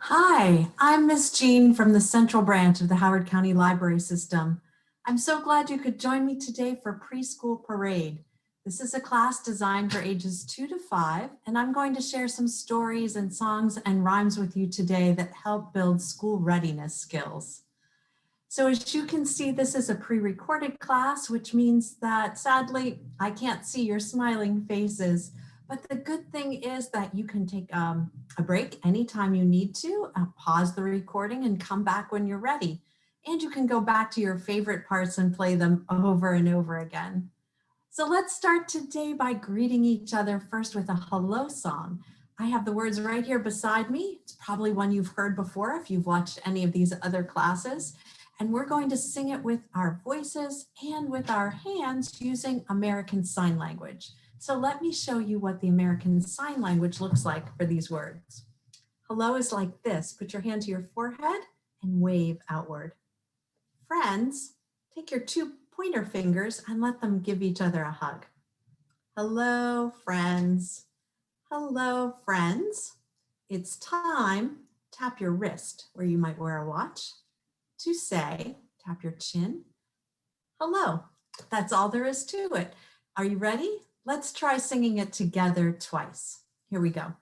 Hi, I'm Miss Jean from the Central Branch of the Howard County Library System. I'm so glad you could join me today for Preschool Parade. This is a class designed for ages 2 to 5, and I'm going to share some stories and songs and rhymes with you today that help build school readiness skills. So as you can see, this is a pre-recorded class, which means that sadly, I can't see your smiling faces. But the good thing is that you can take a break anytime you need to, pause the recording and come back when you're ready. And you can go back to your favorite parts and play them over and over again. So let's start today by greeting each other first with a hello song. I have the words right here beside me. It's probably one you've heard before if you've watched any of these other classes. And we're going to sing it with our voices and with our hands using American Sign Language. So let me show you what the American Sign Language looks like for these words. Hello is like this. Put your hand to your forehead and wave outward. Friends, take your two pointer fingers and let them give each other a hug. Hello, friends. Hello, friends. It's time. Tap your wrist where you might wear a watch to say, tap your chin, hello. That's all there is to it. Are you ready? Let's try singing it together twice. Here we go.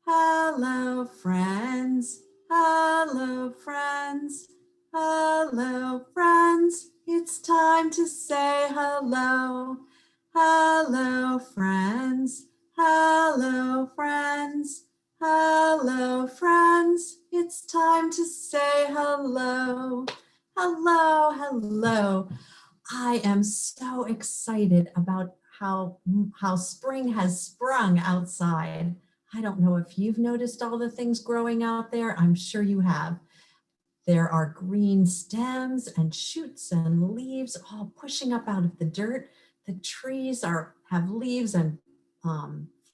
Hello, friends. Hello, friends. Hello, friends. It's time to say hello. Hello, friends. Hello, friends. Hello, friends. It's time to say hello. Hello, hello. I am so excited about how spring has sprung outside. I don't know if you've noticed all the things growing out there. I'm sure you have. There are green stems and shoots and leaves all pushing up out of the dirt. The trees have leaves and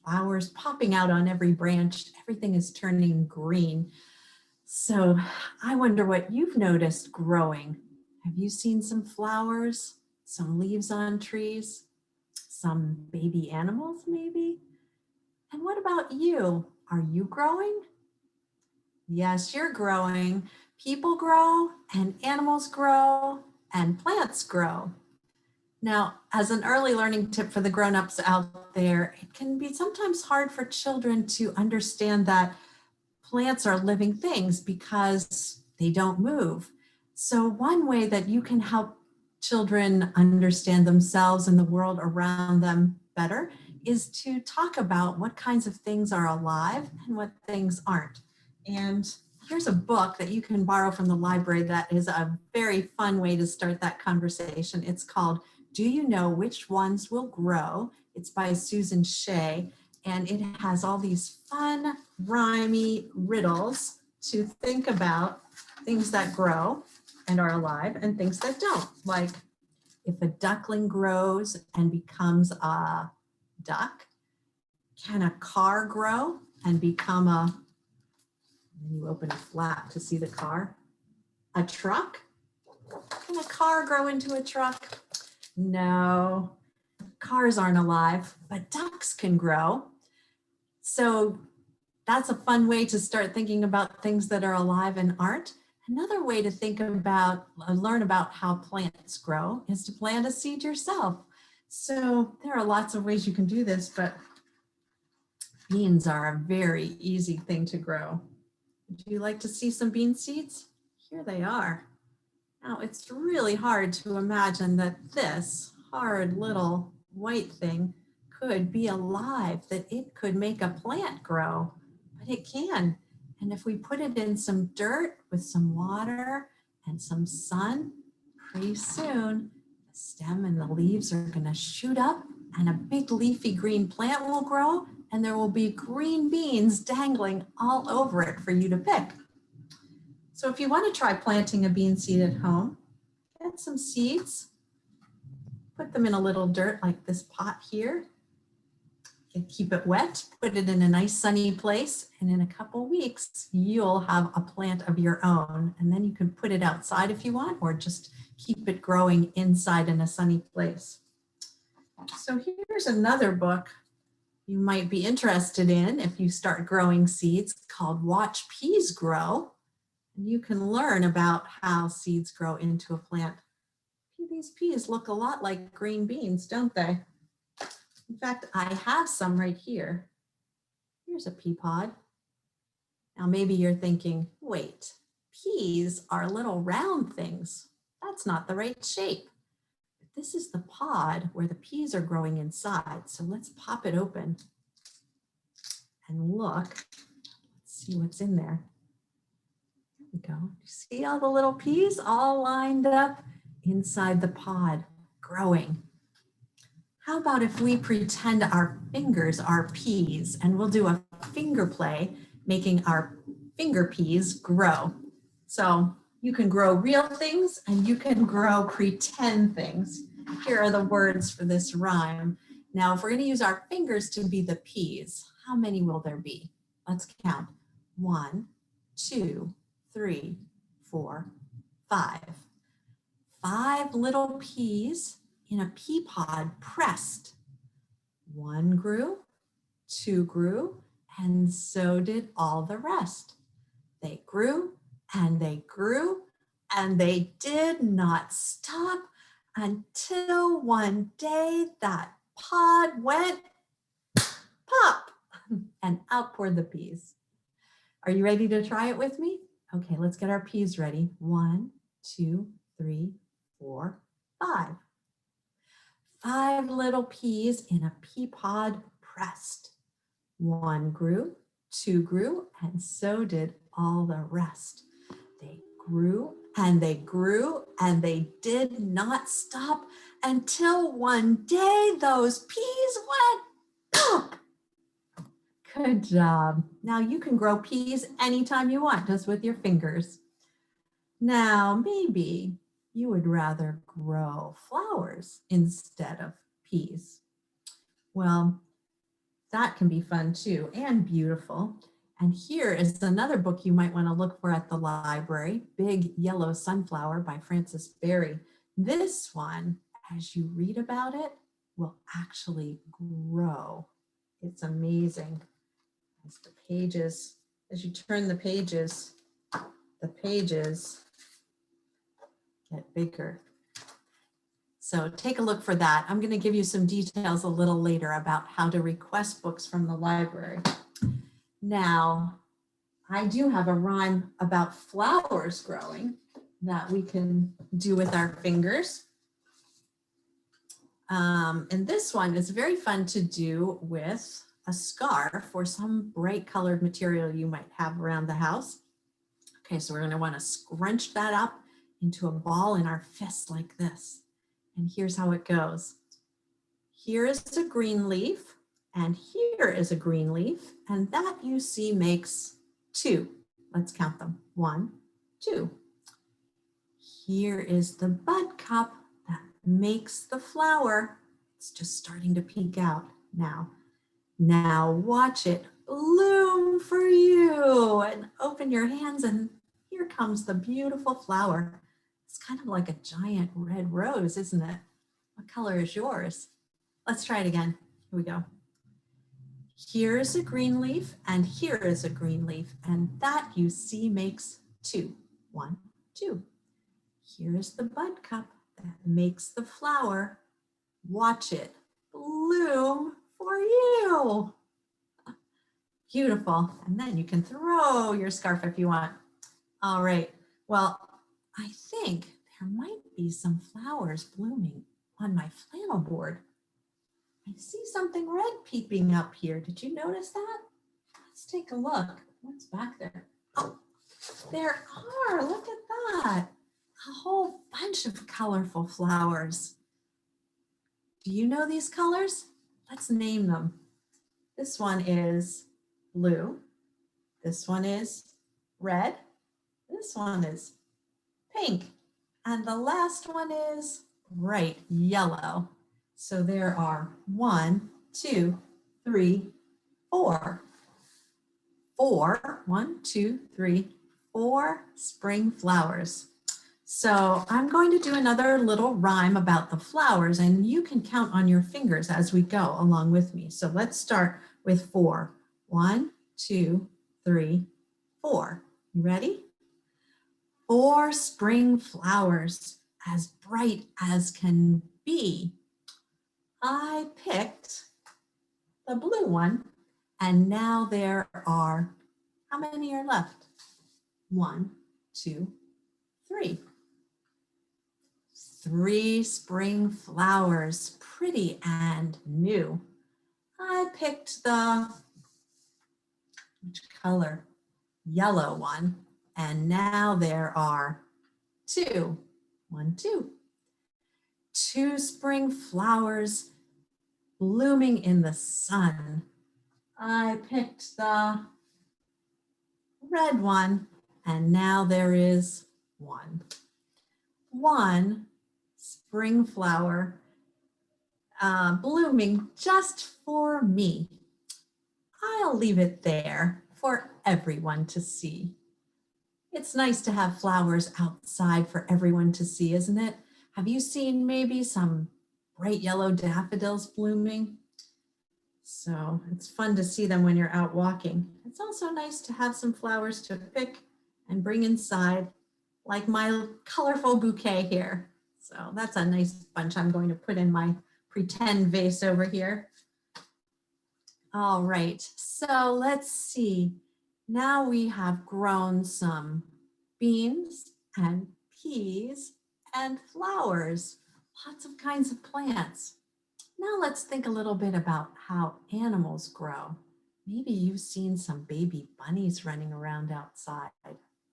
flowers popping out on every branch. Everything is turning green. So I wonder what you've noticed growing. Have you seen some flowers, some leaves on trees, some baby animals maybe? And what about you? Are you growing? Yes, you're growing. People grow and animals grow and plants grow. Now, as an early learning tip for the grown-ups out there, it can be sometimes hard for children to understand that plants are living things because they don't move. So one way that you can help children understand themselves and the world around them better is to talk about what kinds of things are alive and what things aren't. And here's a book that you can borrow from the library that is a very fun way to start that conversation. It's called Do You Know Which Ones Will Grow? It's by Susan Shea, and it has all these fun, rhymey riddles to think about things that grow and are alive and things that don't. Like if a duckling grows and becomes a duck, can a car grow and become and you open a flap to see the car, a truck? Can a car grow into a truck? No, cars aren't alive, but ducks can grow. So that's a fun way to start thinking about things that are alive and aren't. Another way to learn about how plants grow is to plant a seed yourself. So there are lots of ways you can do this, but beans are a very easy thing to grow. Would you like to see some bean seeds? Here they are. Now it's really hard to imagine that this hard little white thing could be alive, that it could make a plant grow, but it can. And if we put it in some dirt with some water and some sun, pretty soon the stem and the leaves are going to shoot up and a big leafy green plant will grow and there will be green beans dangling all over it for you to pick. So if you want to try planting a bean seed at home, get some seeds, put them in a little dirt like this pot here, and keep it wet, put it in a nice sunny place, and in a couple weeks, you'll have a plant of your own. And then you can put it outside if you want, or just keep it growing inside in a sunny place. So here's another book you might be interested in if you start growing seeds called Watch Peas Grow. You can learn about how seeds grow into a plant. These peas look a lot like green beans, don't they? In fact, I have some right here. Here's a pea pod. Now maybe you're thinking, wait, peas are little round things. That's not the right shape. This is the pod where the peas are growing inside. So let's pop it open and look. Let's see what's in there. There we go. You see all the little peas all lined up inside the pod, growing. How about if we pretend our fingers are peas and we'll do a finger play, making our finger peas grow. So you can grow real things and you can grow pretend things. Here are the words for this rhyme. Now, if we're going to use our fingers to be the peas, how many will there be? Let's count. 1, 2, 3, 4, 5. 5 little peas in a pea pod pressed. 1 grew, 2 grew, and so did all the rest. They grew and they grew and they did not stop until one day that pod went pop and out poured the peas. Are you ready to try it with me? Okay, let's get our peas ready. 1, 2, 3, 4, 5. 5 little peas in a pea pod pressed. 1 grew, 2 grew, and so did all the rest. They grew and they grew and they did not stop until one day those peas went pop. Good job. Now you can grow peas anytime you want, just with your fingers. Now maybe you would rather grow flowers instead of peas. Well, that can be fun too and beautiful. And here is another book you might want to look for at the library, Big Yellow Sunflower by Frances Berry. This one, as you read about it, will actually grow. It's amazing. As the pages, as you turn the pages get bigger. So take a look for that. I'm going to give you some details a little later about how to request books from the library. Now, I do have a rhyme about flowers growing that we can do with our fingers. And this one is very fun to do with a scarf or some bright colored material you might have around the house. Okay, so we're going to want to scrunch that up into a ball in our fist like this. And here's how it goes. Here is a green leaf, and here is a green leaf, and that you see makes 2. Let's count them. 1, 2. Here is the bud cup that makes the flower. It's just starting to peek out now. Now watch it bloom for you and open your hands, and here comes the beautiful flower. It's kind of like a giant red rose, isn't it? What color is yours? Let's try it again. Here we go. Here is a green leaf, and here is a green leaf, and that you see makes 2. 1, 2. Here is the bud cup that makes the flower. Watch it bloom for you. Beautiful. And then you can throw your scarf if you want. All right. Well, I think there might be some flowers blooming on my flannel board. I see something red peeping up here. Did you notice that? Let's take a look. What's back there? Oh, there are. Look at that. A whole bunch of colorful flowers. Do you know these colors? Let's name them. This one is blue. This one is red. This one is pink. And the last one is bright yellow. So there are 1, 2, 3, 4. 4, 1, 2, 3, 4 spring flowers. So I'm going to do another little rhyme about the flowers, and you can count on your fingers as we go along with me. So let's start with 4. 1, 2, 3, 4. You ready? 4 spring flowers, as bright as can be. I picked the blue one, and now there are, how many are left? 1, 2, 3. 3 spring flowers, pretty and new. I picked the, which color? Yellow one, and now there are 2. 1, 2. 2 spring flowers blooming in the sun. I picked the red one, and now there is 1. 1 spring flower blooming just for me. I'll leave it there for everyone to see. It's nice to have flowers outside for everyone to see, isn't it? Have you seen maybe some bright yellow daffodils blooming? So it's fun to see them when you're out walking. It's also nice to have some flowers to pick and bring inside, like my colorful bouquet here. So that's a nice bunch I'm going to put in my pretend vase over here. All right, so let's see. Now we have grown some beans and peas and flowers, lots of kinds of plants. Now let's think a little bit about how animals grow. Maybe you've seen some baby bunnies running around outside,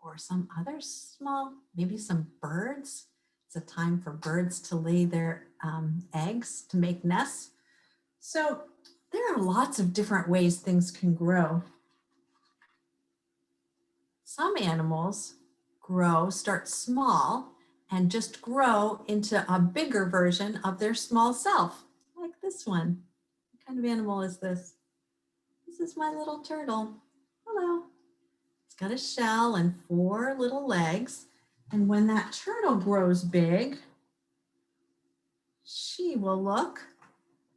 or some other small, maybe some birds. It's a time for birds to lay their eggs to make nests. So there are lots of different ways things can grow. Some animals start small and just grow into a bigger version of their small self, like this one. What kind of animal is this? This is my little turtle. Hello. It's got a shell and 4 little legs. And when that turtle grows big, she will look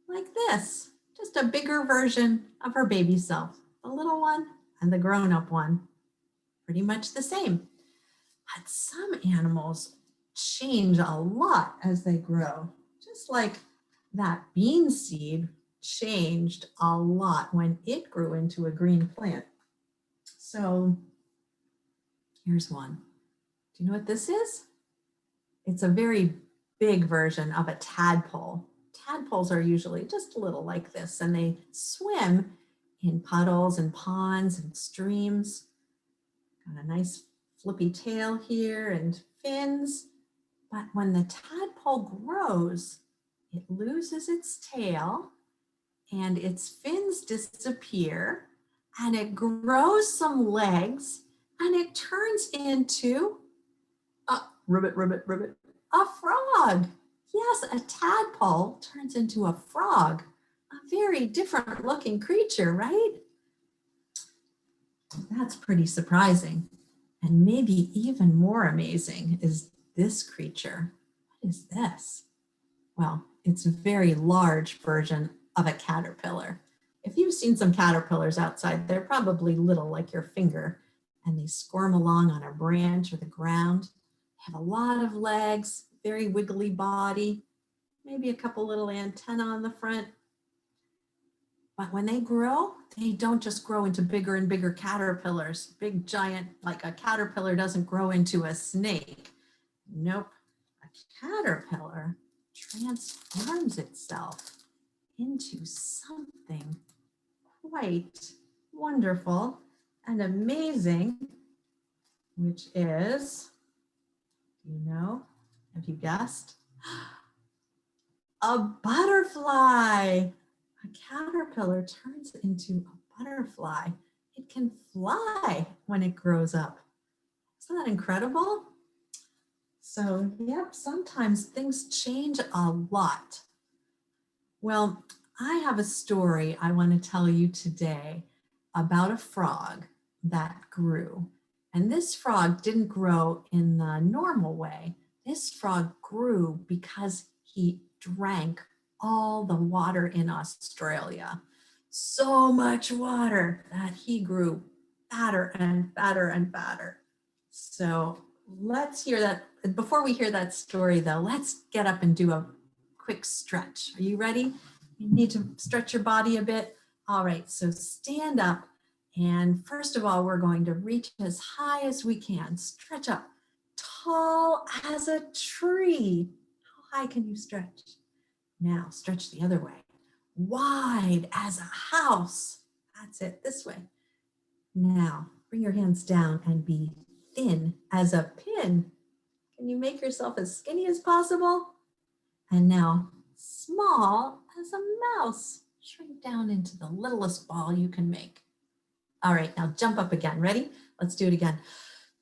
like this, just a bigger version of her baby self. The little one and the grown-up one, pretty much the same. But some animals change a lot as they grow, just like that bean seed changed a lot when it grew into a green plant. So here's one. Do you know what this is? It's a very big version of a tadpole. Tadpoles are usually just a little like this, and they swim in puddles and ponds and streams. Got a nice flippy tail here and fins. But when the tadpole grows, it loses its tail and its fins disappear, and it grows some legs, and it turns into ribbit, a frog. Yes, a tadpole turns into a frog, a very different looking creature, right? That's pretty surprising. And maybe even more amazing is this creature. What is this? Well, it's a very large version of a caterpillar. If you've seen some caterpillars outside, they're probably little like your finger, and they squirm along on a branch or the ground. They have a lot of legs, very wiggly body, maybe a couple little antennae on the front. But when they grow, they don't just grow into bigger and bigger caterpillars, big giant, like a caterpillar doesn't grow into a snake. Nope, a caterpillar transforms itself into something quite wonderful and amazing, which is, have you guessed? A butterfly. A caterpillar turns into a butterfly. It can fly when it grows up. Isn't that incredible? So, yep, sometimes things change a lot. Well, I have a story I want to tell you today about a frog that grew. And this frog didn't grow in the normal way. This frog grew because he drank all the water in Australia. So much water that he grew fatter and fatter and fatter. So let's hear that. Before we hear that story though, let's get up and do a quick stretch. Are you ready? You need to stretch your body a bit. All right, so stand up. And first of all, we're going to reach as high as we can. Stretch up, tall as a tree. How high can you stretch? Now stretch the other way. Wide as a house. That's it, this way. Now bring your hands down and be thin as a pin. Can you make yourself as skinny as possible? And now small as a mouse. Shrink down into the littlest ball you can make. All right, now jump up again. Ready? Let's do it again.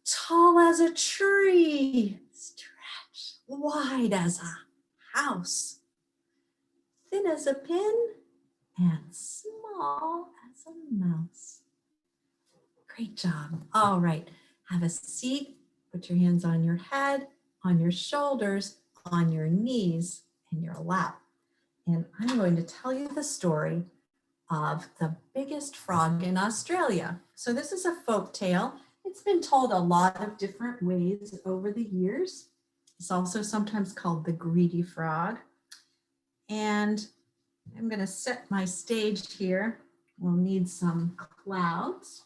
Tall as a tree. Stretch. Wide as a house. Thin as a pin. And small as a mouse. Great job. All right, have a seat. Put your hands on your head, on your shoulders, on your knees, and your lap. And I'm going to tell you the story of the biggest frog in Australia. So this is a folk tale. It's been told a lot of different ways over the years. It's also sometimes called the greedy frog. And I'm going to set my stage here. We'll need some clouds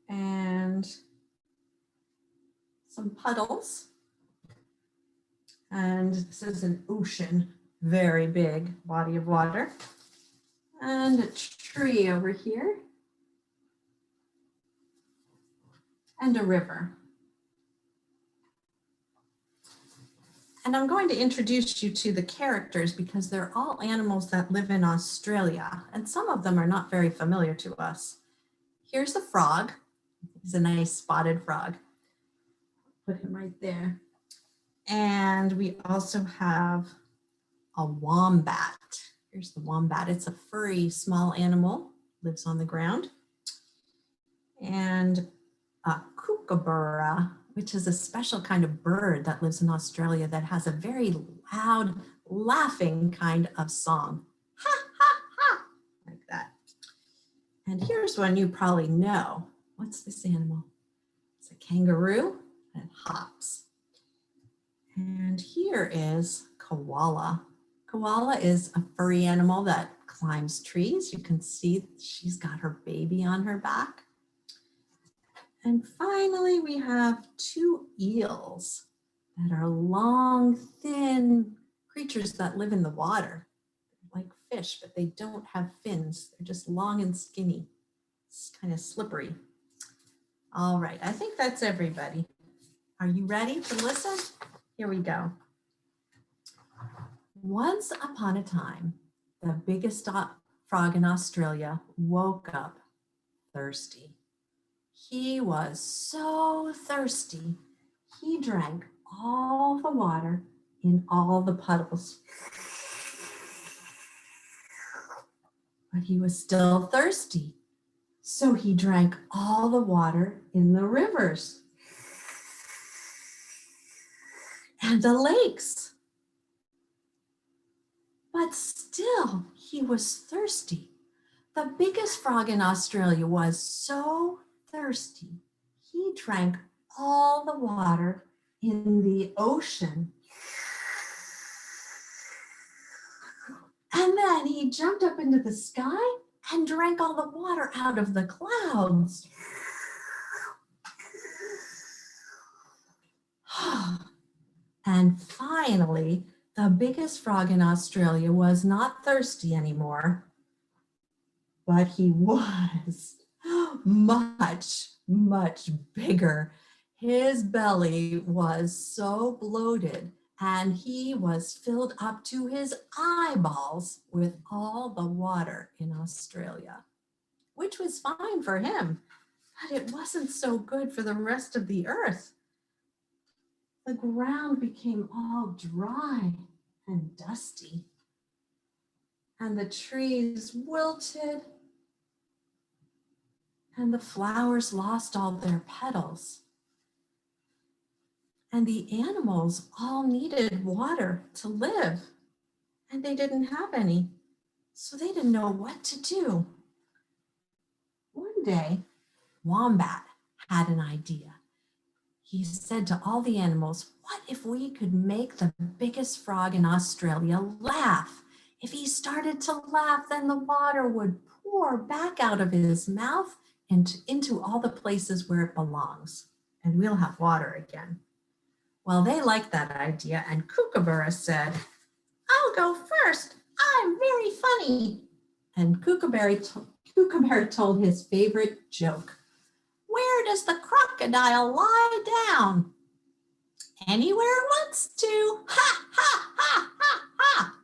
and some puddles. And this is an ocean, very big body of water. And a tree over here. And a river. And I'm going to introduce you to the characters because they're all animals that live in Australia, and some of them are not very familiar to us. Here's the frog. He's a nice spotted frog. Put him right there. And we also have a wombat. Here's the wombat. It's a furry small animal, lives on the ground. And a kookaburra, which is a special kind of bird that lives in Australia that has a very loud, laughing kind of song. Ha, ha, ha, like that. And here's one you probably know. What's this animal? It's a kangaroo and it hops. And here is koala. Koala is a furry animal that climbs trees. You can see she's got her baby on her back. And finally, we have two eels that are long, thin creatures that live in the water, like fish, but they don't have fins. They're just long and skinny. It's kind of slippery. All right, I think that's everybody. Are you ready to listen? Here we go. Once upon a time, the biggest frog in Australia woke up thirsty. He was so thirsty, he drank all the water in all the puddles. But he was still thirsty, so he drank all the water in the rivers and the lakes. But still, he was thirsty. The biggest frog in Australia was so thirsty, he drank all the water in the ocean. And then he jumped up into the sky and drank all the water out of the clouds. And finally, the biggest frog in Australia was not thirsty anymore, but he was much, much bigger. His belly was so bloated and he was filled up to his eyeballs with all the water in Australia, which was fine for him, but it wasn't so good for the rest of the earth. The ground became all dry and dusty, and the trees wilted, and the flowers lost all their petals. And the animals all needed water to live, and they didn't have any, so they didn't know what to do. One day, Wombat had an idea. He said to all the animals, "What if we could make the biggest frog in Australia laugh? If he started to laugh, then the water would pour back out of his mouth and into all the places where it belongs, and we'll have water again." Well, they liked that idea, and Kookaburra said, "I'll go first. I'm very funny." And Kookaburra told his favorite joke. "Where does the crocodile lie down?" "Anywhere it wants to. Ha, ha, ha, ha, ha."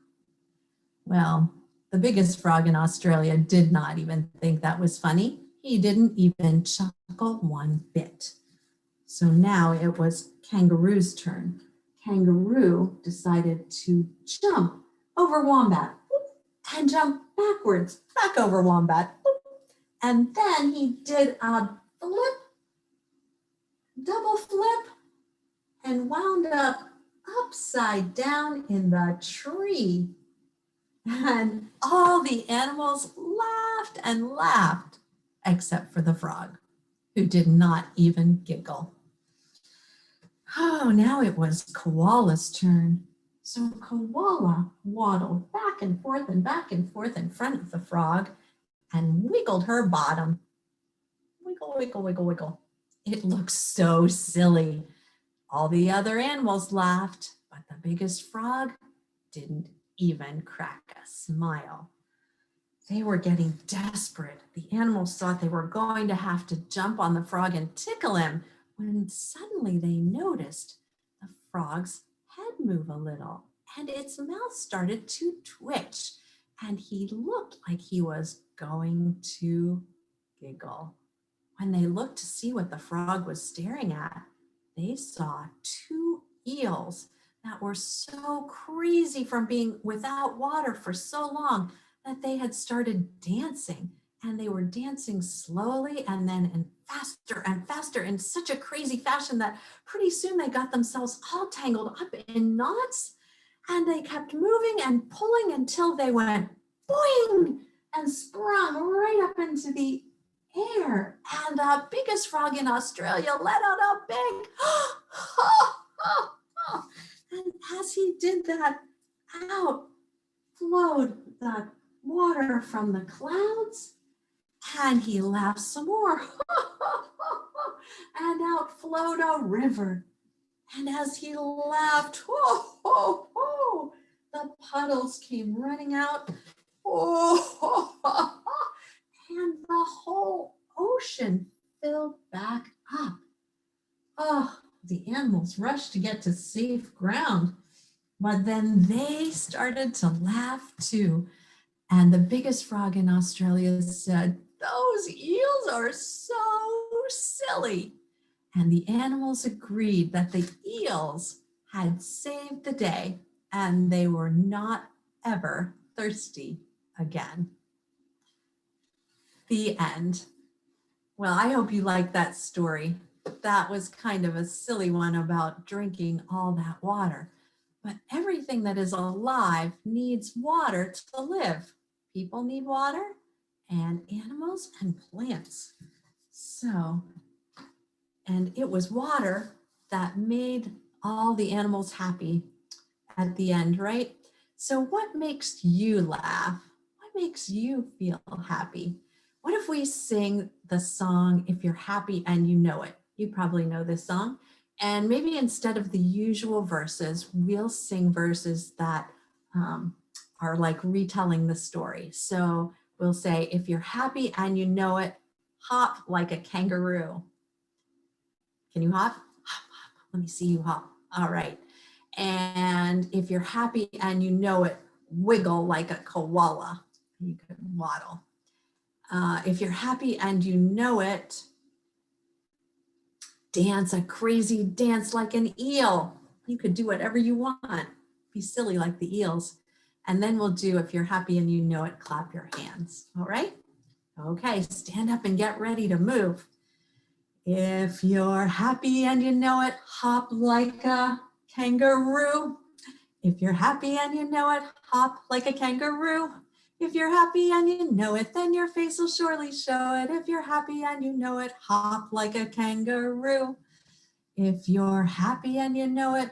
Well, the biggest frog in Australia did not even think that was funny. He didn't even chuckle one bit. So now it was Kangaroo's turn. Kangaroo decided to jump over Wombat and jump backwards, back over Wombat. And then he did a flip, double flip, and wound up upside down in the tree. And all the animals laughed and laughed, except for the frog, who did not even giggle. Oh, now it was Koala's turn. So Koala waddled back and forth in front of the frog and wiggled her bottom. Wiggle, wiggle, wiggle, wiggle. It looked so silly. All the other animals laughed, but the biggest frog didn't even crack a smile. They were getting desperate. The animals thought they were going to have to jump on the frog and tickle him, when suddenly they noticed the frog's head move a little and its mouth started to twitch, and he looked like he was going to giggle. When they looked to see what the frog was staring at, they saw two eels that were so crazy from being without water for so long that they had started dancing. And they were dancing slowly and then and faster in such a crazy fashion that pretty soon they got themselves all tangled up in knots. And they kept moving and pulling until they went boing and sprung right up into the air. And the biggest frog in Australia let out a big and as he did that, out flowed the water from the clouds. And he laughed some more. And out flowed a river. And as he laughed, the puddles came running out. And the whole ocean filled back up. Oh, the animals rushed to get to safe ground. But then they started to laugh too. And the biggest frog in Australia said, "Those eels are so silly." And the animals agreed that the eels had saved the day and they were not ever thirsty again. The end. Well, I hope you liked that story. That was kind of a silly one about drinking all that water. But everything that is alive needs water to live. People need water, and animals and plants. So, and it was water that made all the animals happy at the end, right? So what makes you laugh? What makes you feel happy? What if we sing the song, "If You're Happy and You Know It"? You probably know this song. And maybe instead of the usual verses, we'll sing verses that are like retelling the story. So we'll say, "If you're happy and you know it, hop like a kangaroo." Can you hop? Hop, hop. Let me see you hop. All right. And if you're happy and you know it, wiggle like a koala. You could waddle. If you're happy and you know it, dance a crazy dance like an eel. You could do whatever you want. Be silly like the eels. And then we'll do, if you're happy and you know it, clap your hands. All right? Okay, stand up and get ready to move. If you're happy and you know it, hop like a kangaroo. If you're happy and you know it, hop like a kangaroo. If you're happy and you know it, then your face will surely show it. If you're happy and you know it, hop like a kangaroo. If you're happy and you know it,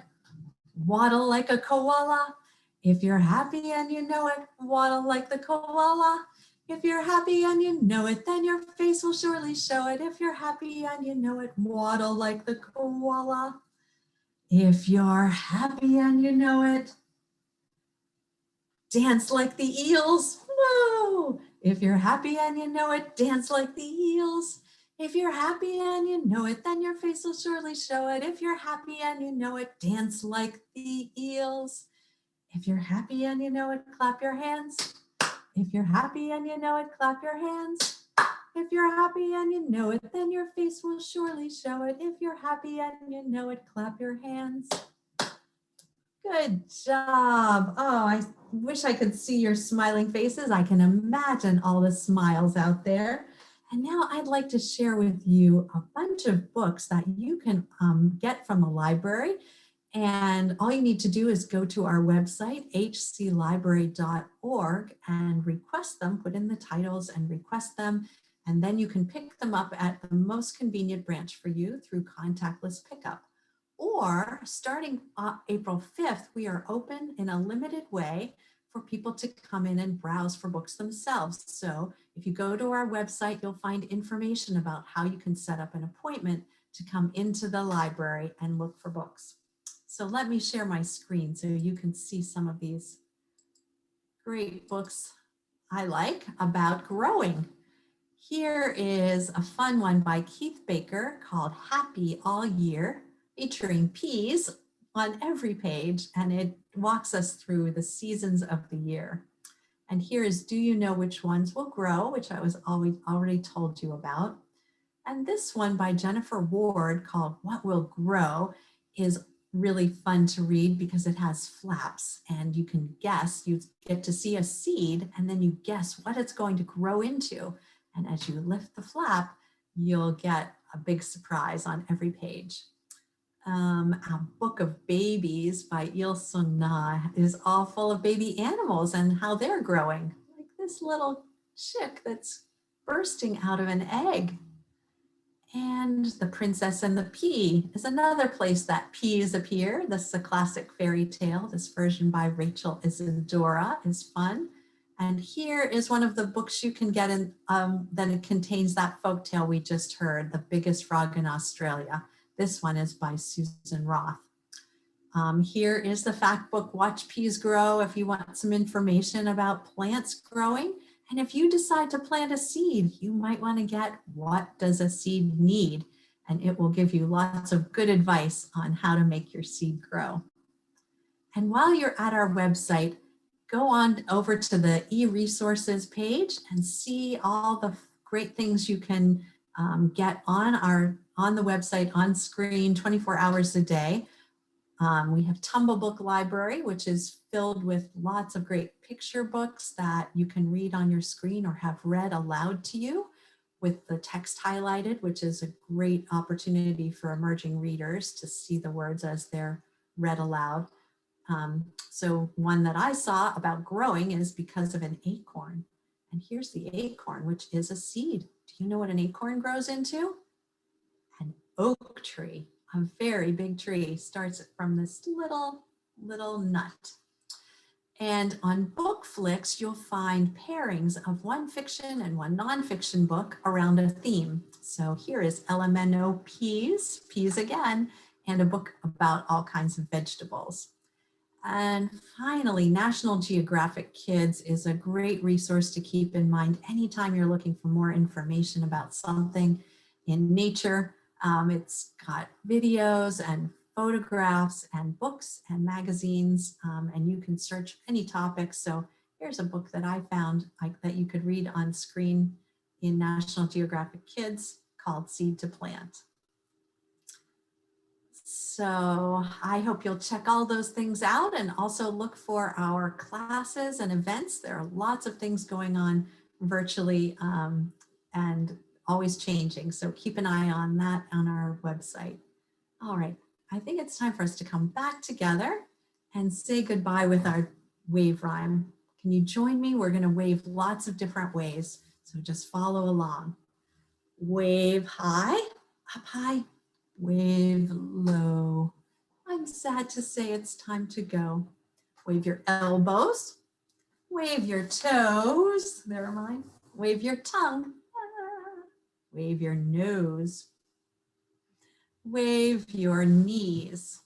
waddle like a koala. If you're happy and you know it, waddle like the koala. If you're happy and you know it, then your face will surely show it. If you're happy and you know it, waddle like the koala. If you're happy and you know it, dance like the eels. Whoa! If you're happy and you know it, dance like the eels. If you're happy and you know it, then your face will surely show it. If you're happy and you know it, dance like the eels. If you're happy and you know it, clap your hands. If you're happy and you know it, clap your hands. If you're happy and you know it, then your face will surely show it. If you're happy and you know it, clap your hands. Good job. Oh, I wish I could see your smiling faces. I can imagine all the smiles out there. And now I'd like to share with you a bunch of books that you can get from the library. And all you need to do is go to our website, hclibrary.org, and request them, put in the titles and request them. And then you can pick them up at the most convenient branch for you through contactless pickup. Or starting April 5th, we are open in a limited way for people to come in and browse for books themselves. So if you go to our website, you'll find information about how you can set up an appointment to come into the library and look for books. So let me share my screen so you can see some of these great books I like about growing. Here is a fun one by Keith Baker called Happy All Year, featuring peas on every page, and it walks us through the seasons of the year. And here is Do You Know Which Ones Will Grow, which I was already told you about. And this one by Jennifer Ward called What Will Grow is really fun to read because it has flaps and you can guess, you get to see a seed and then you guess what it's going to grow into. And as you lift the flap, you'll get a big surprise on every page. A Book of Babies by Il Sonna is all full of baby animals and how they're growing. Like this little chick that's bursting out of an egg. And The Princess and the Pea is another place that peas appear. This is a classic fairy tale. This version by Rachel Isadora is fun. And here is one of the books you can get in that it contains that folktale we just heard, The Biggest Frog in Australia. This one is by Susan Roth. Here is the fact book, Watch Peas Grow, if you want some information about plants growing. And if you decide to plant a seed, you might want to get What Does a Seed Need? And it will give you lots of good advice on how to make your seed grow. And while you're at our website, go on over to the e-resources page and see all the great things you can get on the website on screen 24 hours a day. We have Tumble Book Library, which is filled with lots of great picture books that you can read on your screen or have read aloud to you with the text highlighted, which is a great opportunity for emerging readers to see the words as they're read aloud. So one that I saw about growing is Because of an Acorn. And here's the acorn, which is a seed. Do you know what an acorn grows into? An oak tree. A very big tree starts from this little nut. And on BookFlix, you'll find pairings of one fiction and one nonfiction book around a theme. So here is LMNO Peas again, and a book about all kinds of vegetables. And finally, National Geographic Kids is a great resource to keep in mind anytime you're looking for more information about something in nature. It's got videos and photographs and books and magazines, and you can search any topic. So here's a book that I found that you could read on screen in National Geographic Kids called Seed to Plant. So I hope you'll check all those things out and also look for our classes and events. There are lots of things going on virtually and always changing. So keep an eye on that on our website. All right, I think it's time for us to come back together and say goodbye with our wave rhyme. Can you join me? We're going to wave lots of different ways. So just follow along. Wave high, up high, wave low. I'm sad to say it's time to go. Wave your elbows, wave your toes, there are mine. Wave your tongue, wave your nose, wave your knees,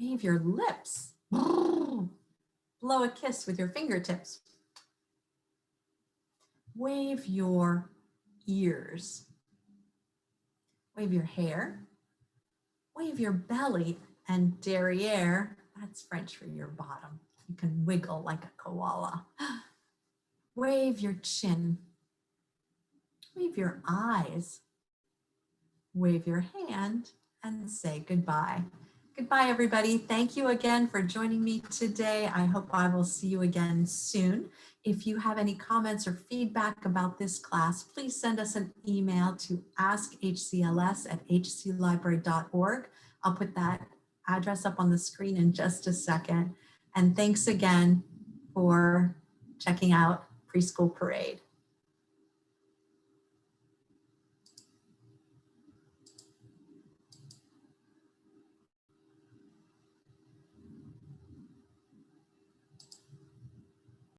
wave your lips, blow a kiss with your fingertips, wave your ears, wave your hair, wave your belly and derriere, that's French for your bottom. You can wiggle like a koala. Wave your chin, wave your eyes, wave your hand and say goodbye. Goodbye, everybody. Thank you again for joining me today. I hope I will see you again soon. If you have any comments or feedback about this class, please send us an email to askhcls@hclibrary.org. I'll put that address up on the screen in just a second. And thanks again for checking out Preschool Parade.